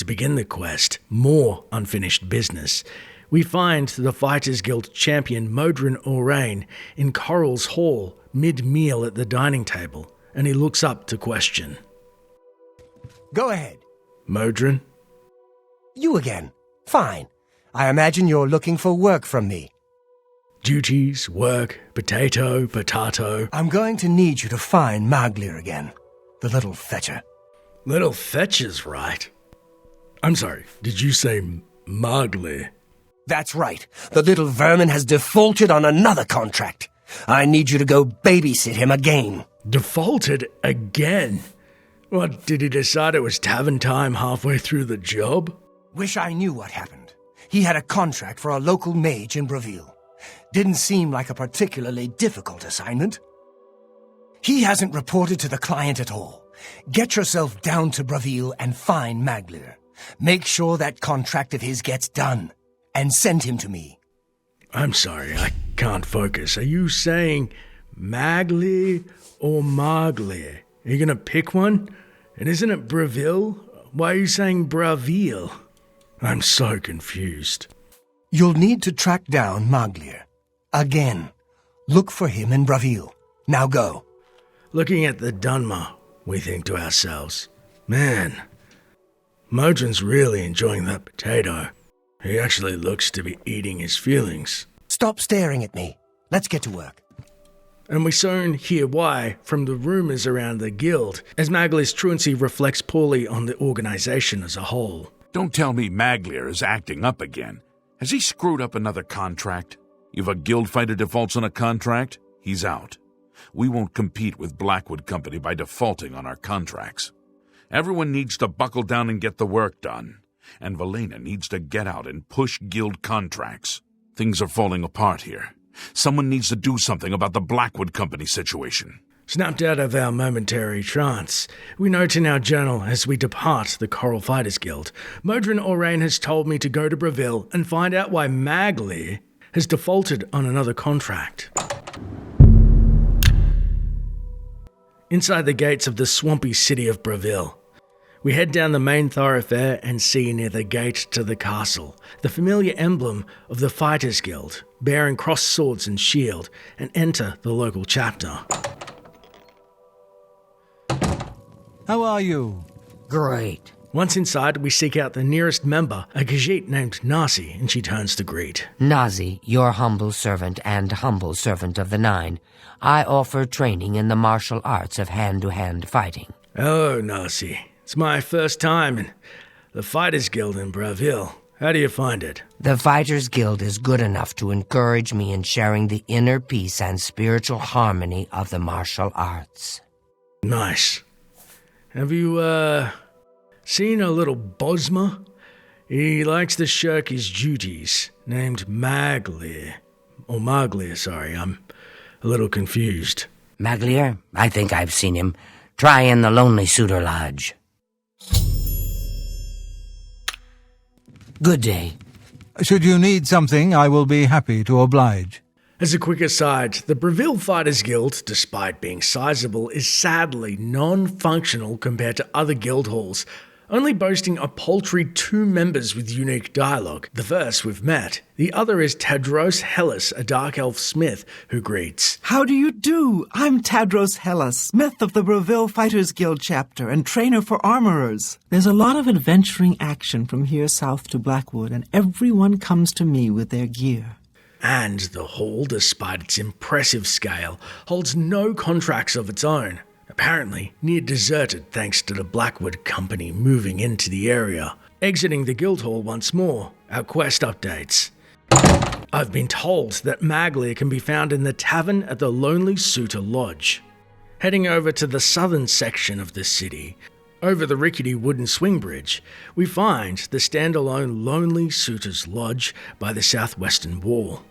begin the quest, more unfinished business. We find the Fighters Guild champion Modron Orain in Coral's hall, mid-meal at the dining table, and he looks up to question. Go ahead. Modron? You again. Fine. I imagine you're looking for work from me. Duties, work, potato. I'm going to need you to find Maglir again. The little fetcher. Little fetcher's right. I'm sorry, did you say Maglir? That's right. The little vermin has defaulted on another contract. I need you to go babysit him again. Defaulted again? What, did he decide it was tavern time halfway through the job? Wish I knew what happened. He had a contract for a local mage in Betrayal. Didn't seem like a particularly difficult assignment. He hasn't reported to the client at all. Get yourself down to Betrayal and find Maglir. Make sure that contract of his gets done. And send him to me. I'm sorry, I can't focus. Are you saying Maglir or Maglir? Are you gonna pick one? And isn't it Betrayal? Why are you saying Betrayal? I'm so confused. You'll need to track down Maglir. Again. Look for him in Betrayal. Now go. Looking at the Dunmer, we think to ourselves, man, Modron's really enjoying that potato. He actually looks to be eating his feelings. Stop staring at me. Let's get to work. And we soon hear why from the rumours around the guild, as Maglir's truancy reflects poorly on the organisation as a whole. Don't tell me Maglir is acting up again. Has he screwed up another contract? If a guild fighter defaults on a contract, he's out. We won't compete with Blackwood Company by defaulting on our contracts. Everyone needs to buckle down and get the work done. And Valena needs to get out and push guild contracts. Things are falling apart here. Someone needs to do something about the Blackwood Company situation. Snapped out of our momentary trance, we note in our journal as we depart the Coral Fighters Guild, Modron Orain has told me to go to Betrayal and find out why Maglir has defaulted on another contract. Inside the gates of the swampy city of Betrayal, we head down the main thoroughfare and see near the gate to the castle the familiar emblem of the Fighters Guild, bearing crossed swords and shield, and enter the local chapter. How are you? Great. Once inside, we seek out the nearest member, a Khajiit named Nasi, and she turns to greet. Nazi, your humble servant and humble servant of the Nine. I offer training in the martial arts of hand-to-hand fighting. Oh, Nasi. It's my first time in the Fighters Guild in Betrayal. How do you find it? The Fighters Guild is good enough to encourage me in sharing the inner peace and spiritual harmony of the martial arts. Nice. Have you, seen a little Bosma? He likes to shirk his duties, named Maglir. Or Maglir, sorry, I'm a little confused. Maglir? I think I've seen him. Try in the Lonely Suitor Lodge. Good day. Should you need something, I will be happy to oblige. As a quick aside, the Betrayal Fighters Guild, despite being sizable, is sadly non-functional compared to other guild halls, only boasting a paltry 2 members with unique dialogue. The first we've met. The other is Tadros Hellas, a dark elf smith, who greets. How do you do? I'm Tadros Hellas, smith of the Betrayal Fighters Guild chapter and trainer for armorers. There's a lot of adventuring action from here south to Blackwood, and everyone comes to me with their gear. And the hall, despite its impressive scale, holds no contracts of its own. Apparently near deserted thanks to the Blackwood Company moving into the area. Exiting the guild hall once more, our quest updates. I've been told that Maglir can be found in the tavern at the Lonely Suitor Lodge. Heading over to the southern section of the city, over the rickety wooden swing bridge, we find the standalone Lonely Suitor's Lodge by the southwestern wall.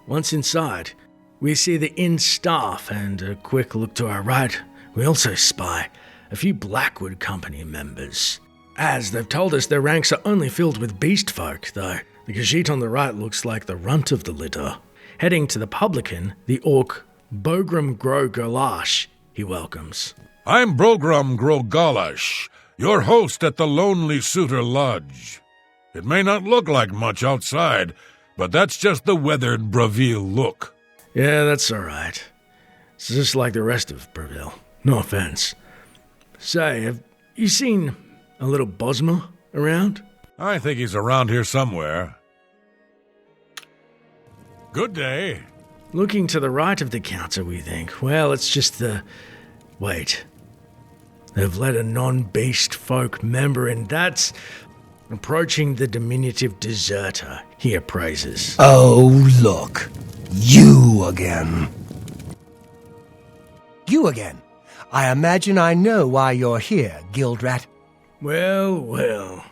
Once inside, we see the inn staff, and a quick look to our right, we also spy a few Blackwood Company members. As they've told us their ranks are only filled with beast folk, though the Khajiit on the right looks like the runt of the litter. Heading to the publican, the orc Bogram Gro Golash, he welcomes. I'm Brogram Grogalash. Your host at the Lonely Suitor Lodge. It may not look like much outside, but that's just the weathered Breville look. Yeah, that's all right. It's just like the rest of Breville. No offense. Say, have you seen a little Bosma around? I think he's around here somewhere. Good day. Looking to the right of the counter, we think. Well, it's just the... Wait. They've let a non-beast folk member in. That's approaching the diminutive deserter, he appraises. Oh, look. You again. You again. I imagine I know why you're here, Guild Rat. Well.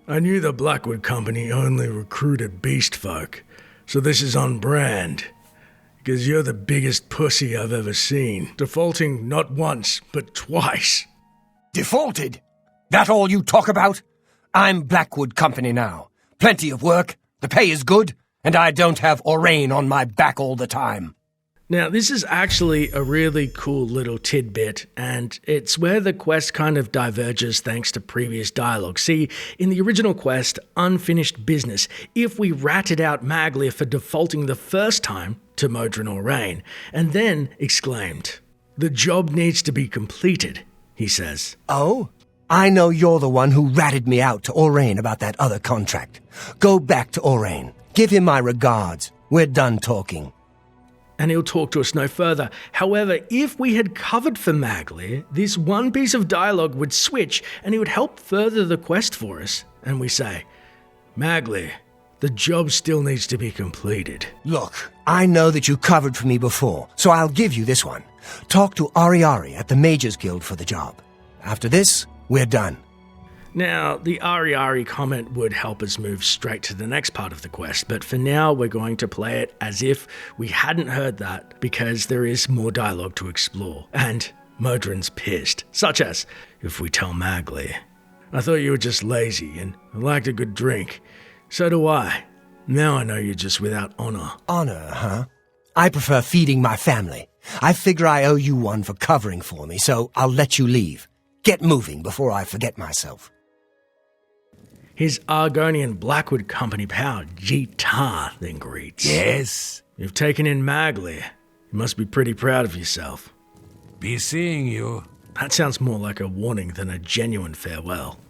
I knew the Blackwood Company only recruited beast folk, so this is on brand. Because you're the biggest pussy I've ever seen, defaulting not once, but twice. Defaulted? That all you talk about? I'm Blackwood Company now. Plenty of work, the pay is good, and I don't have Orain on my back all the time. Now, this is actually a really cool little tidbit, and it's where the quest kind of diverges thanks to previous dialogue. See, in the original quest, Unfinished Business, if we ratted out Maglia for defaulting the first time to Modron Orain, and then exclaimed, "The job needs to be completed," he says. Oh? I know you're the one who ratted me out to Orain about that other contract. Go back to Orain. Give him my regards. We're done talking. And he'll talk to us no further. However, if we had covered for Maglia, this one piece of dialogue would switch and it would help further the quest for us. And we say, Maglia, the job still needs to be completed. Look, I know that you covered for me before, so I'll give you this one. Talk to Ariari at the Mages Guild for the job. After this, we're done. Now, the Ariari comment would help us move straight to the next part of the quest, but for now we're going to play it as if we hadn't heard that because there is more dialogue to explore. And Modron's pissed, such as, if we tell Maglia, "I thought you were just lazy and liked a good drink. So do I. Now I know you're just without honor." Honor, huh? I prefer feeding my family. I figure I owe you one for covering for me, so I'll let you leave. Get moving before I forget myself. His Argonian Blackwood Company pal, Jitar, then greets. Yes. You've taken in Maglia. You must be pretty proud of yourself. Be seeing you. That sounds more like a warning than a genuine farewell.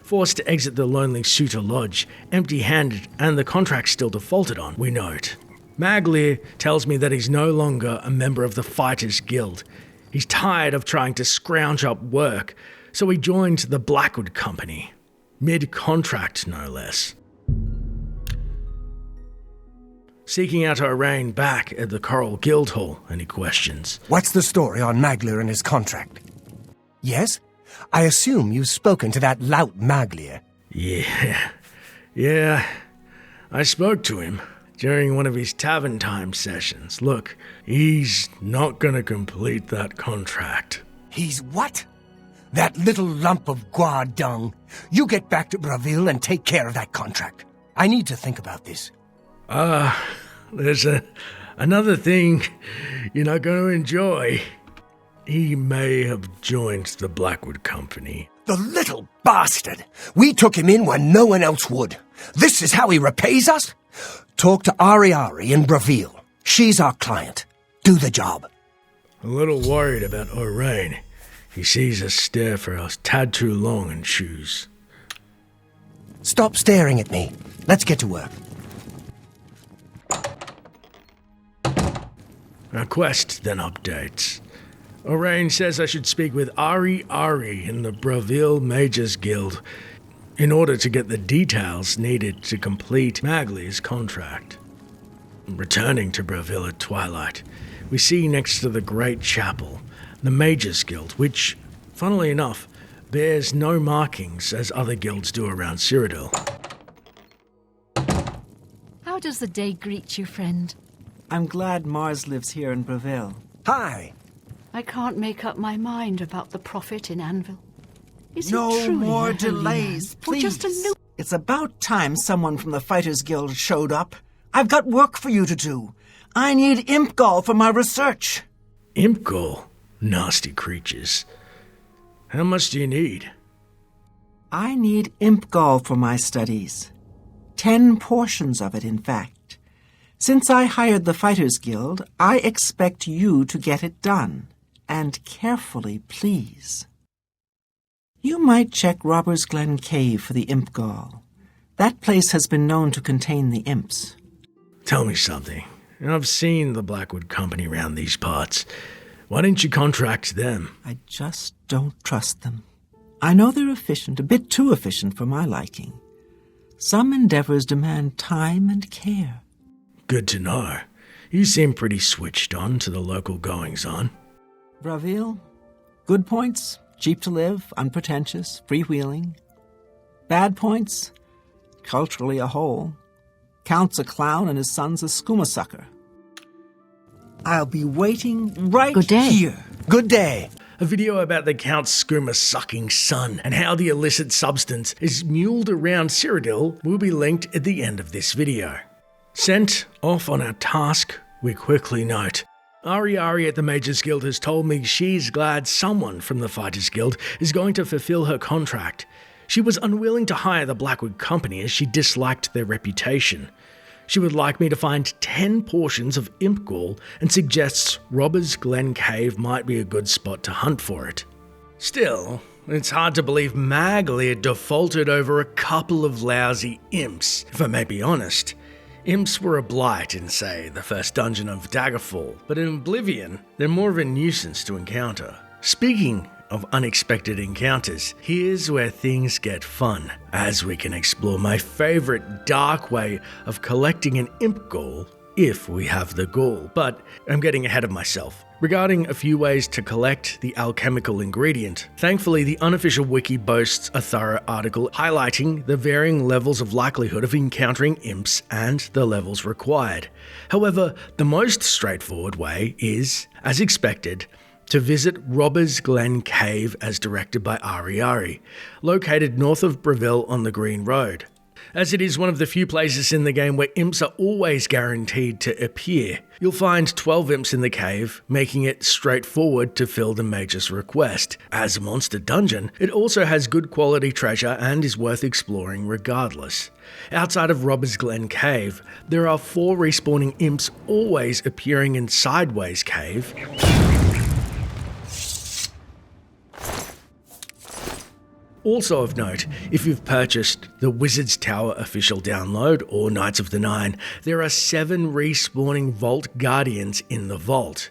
Forced to exit the Lonely Suitor Lodge, empty-handed and the contract still defaulted on, we note. Maglia tells me that he's no longer a member of the Fighters Guild. He's tired of trying to scrounge up work, so he joined the Blackwood Company. Mid-contract, no less. Seeking out Orain back at the Coral Guildhall, and he questions. What's the story on Maglia and his contract? Yes? I assume you've spoken to that lout Maglia. Yeah. I spoke to him during one of his tavern time sessions. Look, he's not gonna complete that contract. He's what? That little lump of guar dung. You get back to Breville and take care of that contract. I need to think about this. There's another thing you're not going to enjoy. He may have joined the Blackwood Company. The little bastard! We took him in when no one else would. This is how he repays us? Talk to Ariari in Breville. She's our client. Do the job. A little worried about Orain. He sees us stare for a tad too long and choose. Stop staring at me. Let's get to work. Our quest then updates. Orain says I should speak with Ari in the Breville Mages Guild in order to get the details needed to complete Maglia's contract. Returning to Breville at twilight, we see next to the Great Chapel the Mages Guild, which, funnily enough, bears no markings as other guilds do around Cyrodiil. How does the day greet you, friend? I'm glad Mars lives here in Breville. Hi. I can't make up my mind about the prophet in Anvil. Is No he truly more a holy delays, man, please. Or just a new... It's about time someone from the Fighters Guild showed up. I've got work for you to do. I need Imp Gall for my research. Imp Gall? Nasty creatures. How much do you need? I need imp gall for my studies. 10 portions of it, in fact. Since I hired the Fighters Guild, I expect you to get it done. And carefully, please. You might check Robbers Glen Cave for the imp gall. That place has been known to contain the imps. Tell me something. I've seen the Blackwood Company around these parts. Why didn't you contract them? I just don't trust them. I know they're efficient, a bit too efficient for my liking. Some endeavors demand time and care. Good to know. You seem pretty switched on to the local goings-on. Braville, good points, cheap to live, unpretentious, freewheeling. Bad points, culturally a hole. Count's a clown and his son's a skooma sucker. I'll be waiting right Good day. here. Good day. A video about the Count's skooma-sucking son and how the illicit substance is muled around Cyrodiil will be linked at the end of this video. Sent off on our task, we quickly note, Ari at the Mages Guild has told me she's glad someone from the Fighters Guild is going to fulfill her contract. She was unwilling to hire the Blackwood Company as she disliked their reputation. She would like me to find 10 portions of imp gall and suggests Robbers Glen Cave might be a good spot to hunt for it. Still, it's hard to believe Maglia defaulted over a couple of lousy imps, if I may be honest. Imps were a blight in, say, the first dungeon of Daggerfall, but in Oblivion, they're more of a nuisance to encounter. Speaking of unexpected encounters, here's where things get fun, as we can explore my favourite dark way of collecting an imp gall, if we have the gall, but I'm getting ahead of myself. Regarding a few ways to collect the alchemical ingredient, thankfully the unofficial wiki boasts a thorough article highlighting the varying levels of likelihood of encountering imps and the levels required. However, the most straightforward way is, as expected, to visit Robbers Glen Cave as directed by Ari, located north of Betrayal on the Green Road. As it is one of the few places in the game where imps are always guaranteed to appear, you'll find 12 imps in the cave, making it straightforward to fill the mage's request. As a monster dungeon, it also has good quality treasure and is worth exploring regardless. Outside of Robbers Glen Cave, there are 4 respawning imps always appearing in Sideways Cave, Also of note, if you've purchased the Wizard's Tower official download or Knights of the Nine, there are 7 respawning Vault Guardians in the vault.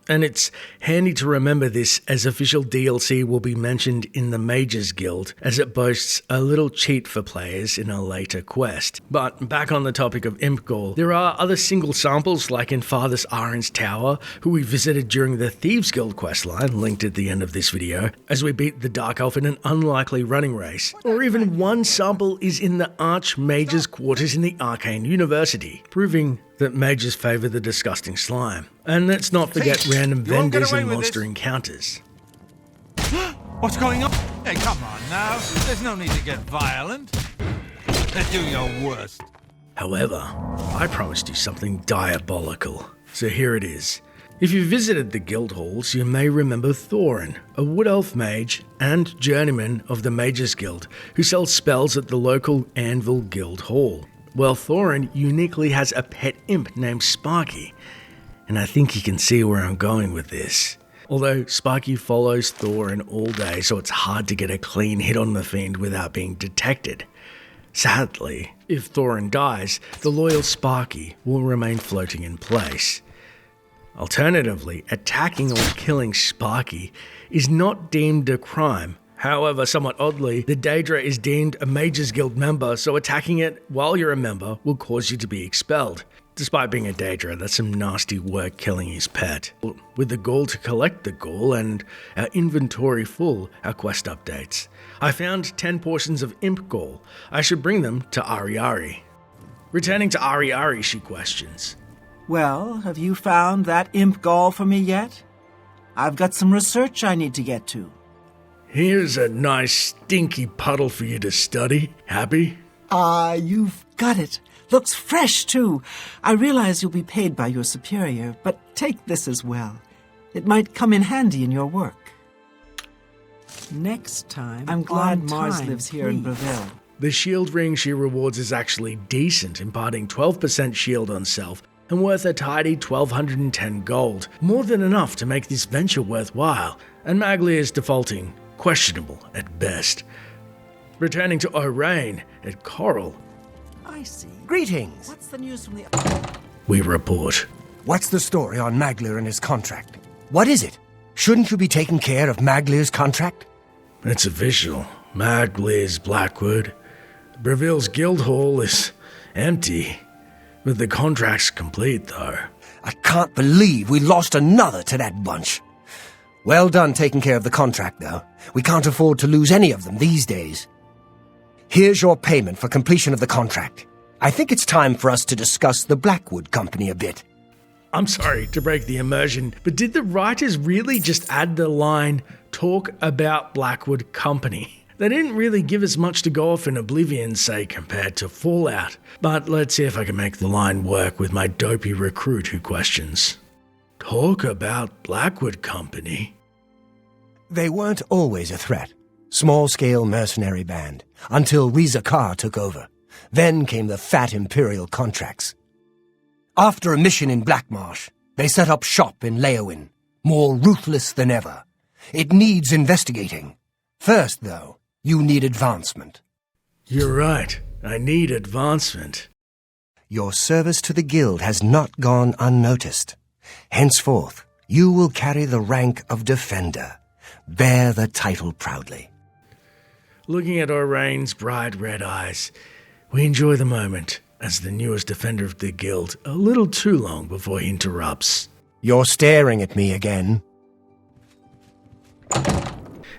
And it's handy to remember this as official DLC will be mentioned in the Mages Guild, as it boasts a little cheat for players in a later quest. But back on the topic of Imp Gall, there are other single samples like in Father Arin's Tower, who we visited during the Thieves Guild questline, linked at the end of this video, as we beat the Dark Elf in an unlikely running race. Or even one sample is in the Archmage's quarters in the Arcane University, proving that mages favour the disgusting slime. And let's not forget random vendors and monster encounters. What's going on? Hey, come on now. There's no need to get violent. Do your worst. However, I promised you something diabolical, so here it is. If you visited the guild halls, you may remember Thorin, a wood elf mage and journeyman of the Mages Guild, who sells spells at the local Anvil Guild Hall. Well, Thorin uniquely has a pet imp named Sparky, and I think you can see where I'm going with this. Although Sparky follows Thorin all day, so it's hard to get a clean hit on the fiend without being detected. Sadly, if Thorin dies, the loyal Sparky will remain floating in place. Alternatively, attacking or killing Sparky is not deemed a crime. However, somewhat oddly, the Daedra is deemed a Mages Guild member, so attacking it while you're a member will cause you to be expelled. Despite being a Daedra, that's some nasty work killing his pet. With the gall to collect the gall and our inventory full, our quest updates. I found 10 portions of imp gall. I should bring them to Ari. Returning to Ari, she questions. Well, have you found that imp gall for me yet? I've got some research I need to get to. Here's a nice stinky puddle for you to study. Happy? You've got it. Looks fresh, too. I realize you'll be paid by your superior, but take this as well. It might come in handy in your work. Next time, I'm glad Mars lives here in Breville. The shield ring she rewards is actually decent, imparting 12% shield on self and worth a tidy 1210 gold, more than enough to make this venture worthwhile, and Maglier's defaulting questionable at best. Returning to Orain at Coral, I see. Greetings. What's the news from the... we report. What's the story on Maglier and his contract? What is it? Shouldn't you be taking care of Maglier's contract? It's official. Maglier's Blackwood. Breville's guild hall is empty, but the contract's complete though. I can't believe we lost another to that bunch. Well done taking care of the contract, though. We can't afford to lose any of them these days. Here's your payment for completion of the contract. I think it's time for us to discuss the Blackwood Company a bit. I'm sorry to break the immersion, but did the writers really just add the line, talk about Blackwood Company? They didn't really give us much to go off in Oblivion, say, compared to Fallout. But let's see if I can make the line work with my dopey recruit who questions. Talk about Blackwood Company? They weren't always a threat. Small-scale mercenary band, until Riza Kar took over. Then came the fat Imperial contracts. After a mission in Blackmarsh, they set up shop in Leowin, more ruthless than ever. It needs investigating. First, though, you need advancement. You're right. I need advancement. Your service to the Guild has not gone unnoticed. Henceforth, you will carry the rank of Defender. Bear the title proudly. Looking at Orain's bright red eyes, we enjoy the moment as the newest Defender of the Guild a little too long before he interrupts. You're staring at me again.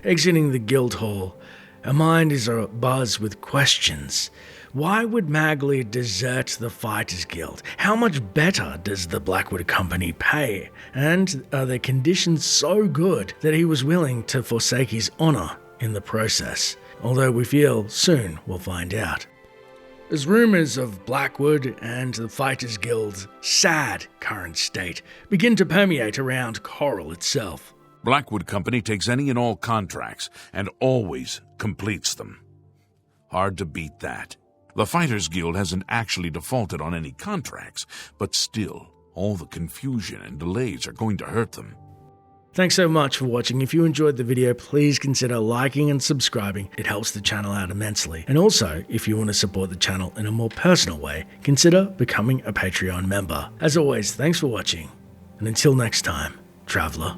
Exiting the guild hall, our mind is abuzz with questions. Why would Maglier desert the Fighters Guild? How much better does the Blackwood Company pay? And are the conditions so good that he was willing to forsake his honor in the process? Although we feel soon we'll find out. As rumors of Blackwood and the Fighters Guild's sad current state begin to permeate around Coral itself. Blackwood Company takes any and all contracts and always completes them. Hard to beat that. The Fighters Guild hasn't actually defaulted on any contracts, but still, all the confusion and delays are going to hurt them. Thanks so much for watching. If you enjoyed the video, please consider liking and subscribing. It helps the channel out immensely. And also, if you want to support the channel in a more personal way, consider becoming a Patreon member. As always, thanks for watching. And until next time, Traveler.